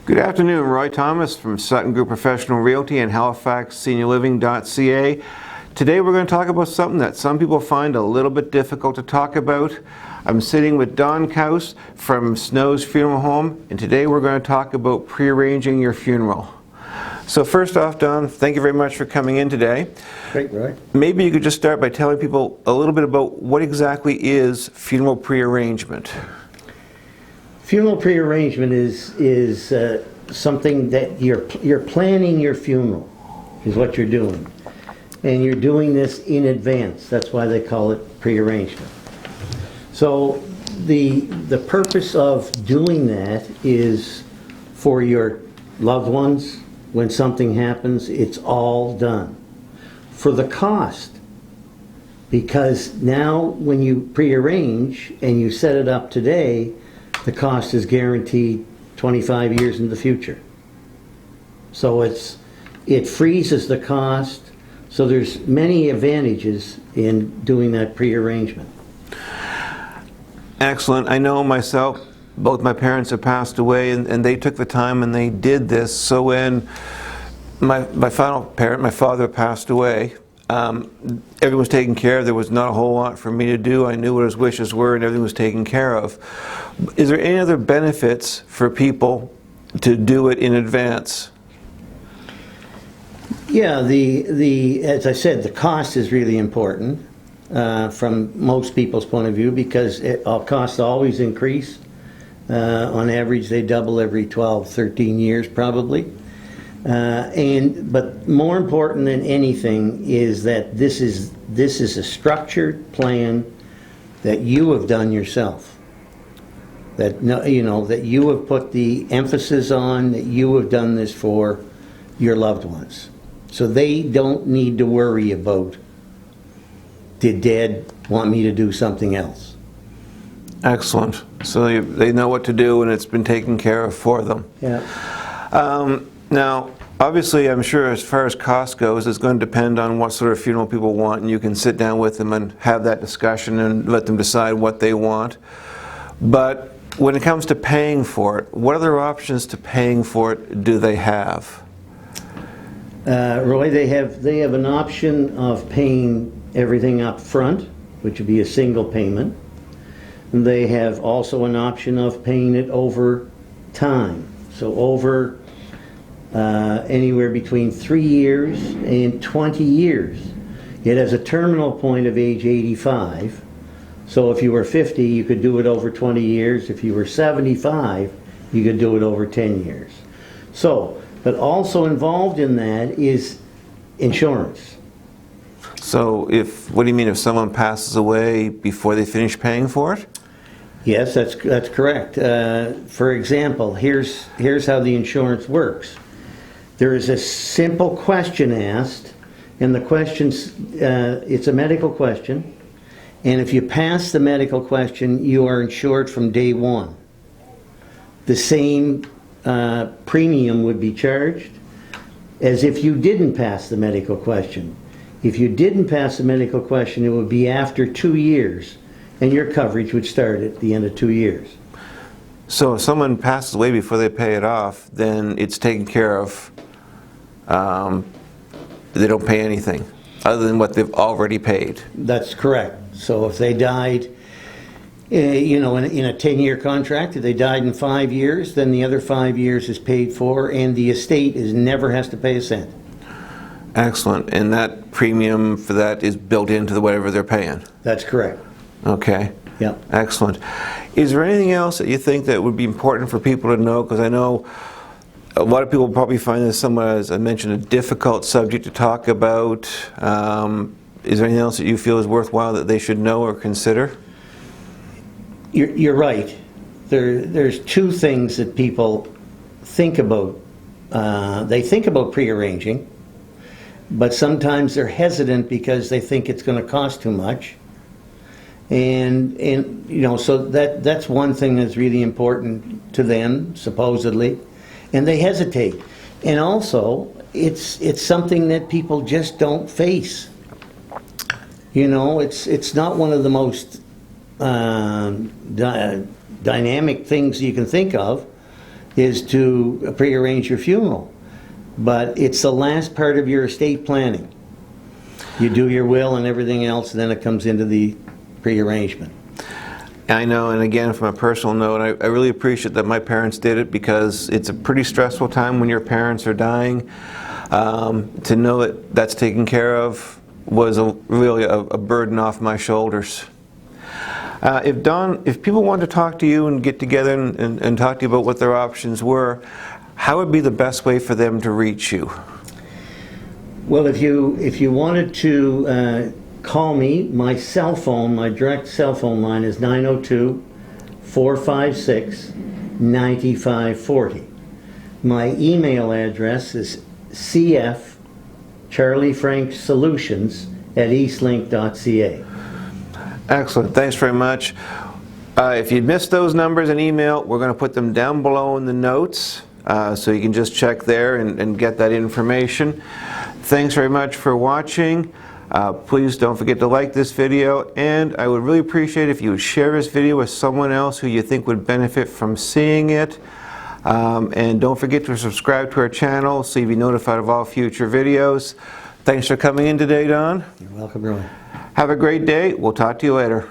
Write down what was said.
Good afternoon, Roy Thomas from Sutton Group Professional Realty and Halifax SeniorLiving.ca. Today we're going to talk about something that some people find a little bit difficult to talk about. I'm sitting with Don Couse from Snow's Funeral Home, and today we're going to talk about prearranging your funeral. So first off, Don, thank you very much for coming in today. Great, Roy. Maybe you could just start by telling people a little bit about what exactly is funeral prearrangement. Funeral prearrangement is something that you're planning your funeral, is what you're doing. And you're doing this in advance. That's why they call it prearrangement. So the purpose of doing that is for your loved ones. When something happens, it's all done. For the cost, because now when you prearrange and you set it up today, the cost is guaranteed 25 years in the future. So it freezes the cost. So there's many advantages in doing that prearrangement. Excellent. I know myself, both my parents have passed away, and they took the time and they did this. So when my final parent, my father, passed away, everything was taken care of. There was not a whole lot for me to do. I knew what his wishes were and everything was taken care of. Is there any other benefits for people to do it in advance? Yeah, as I said, the cost is really important from most people's point of view, because costs always increase. On average, they double every 12, 13 years probably. But more important than anything is that this is a structured plan that you have done yourself. That that you have put the emphasis on, that you have done this for your loved ones. So they don't need to worry about, did Dad want me to do something else? Excellent. So they know what to do and it's been taken care of for them. Yeah. Now, obviously, I'm sure as far as cost goes, it's going to depend on what sort of funeral people want, and you can sit down with them and have that discussion and let them decide what they want. But when it comes to paying for it, what other options to paying for it do they have? Roy, they have an option of paying everything up front, which would be a single payment. And they have also an option of paying it over time. So over anywhere between 3 years and 20 years. It has a terminal point of age 85. So if you were 50, you could do it over 20 years. If you were 75, you could do it over 10 years. So, but also involved in that is insurance. So what do you mean, if someone passes away before they finish paying for it? Yes, that's correct. For example, here's how the insurance works. There is a simple question asked, and the question's it's a medical question, and if you pass the medical question, you are insured from day one. The same premium would be charged as if you didn't pass the medical question. If you didn't pass the medical question, it would be after 2 years, and your coverage would start at the end of 2 years. So if someone passes away before they pay it off, then it's taken care of. They don't pay anything other than what they've already paid. That's correct. So if they died, in a 10-year contract, if they died in 5 years, then the other 5 years is paid for, and the estate never has to pay a cent. Excellent. And that premium for that is built into whatever they're paying? That's correct. Okay. Yeah. Excellent. Is there anything else that you think that would be important for people to know? Because I know a lot of people probably find this somewhat, as I mentioned, a difficult subject to talk about. Is there anything else that you feel is worthwhile that they should know or consider? You're right. There's two things that people think about. They think about prearranging, but sometimes they're hesitant because they think it's going to cost too much. And so that's one thing that's really important to them, supposedly, and they hesitate. And also, it's something that people just don't face. It's not one of the most dynamic things you can think of. is to prearrange your funeral. But it's the last part of your estate planning. You do your will and everything else, and then it comes into the prearrangement. I know, and again, from a personal note, I really appreciate that my parents did it, because it's a pretty stressful time when your parents are dying. To know that that's taken care of was really a burden off my shoulders. If people want to talk to you and get together and talk to you about what their options were, how would be the best way for them to reach you? Well, if you wanted to call me, my cell phone, my direct cell phone line is 902-456-9540. My email address is cfcharliefranksolutions@eastlink.ca. Excellent. Thanks very much. If you missed those numbers and email, we're going to put them down below in the notes, so you can just check there and get that information. Thanks very much for watching. Please don't forget to like this video, and I would really appreciate if you would share this video with someone else who you think would benefit from seeing it. And don't forget to subscribe to our channel so you'll be notified of all future videos. Thanks for coming in today, Don. You're welcome, Roy. Have a great day. We'll talk to you later.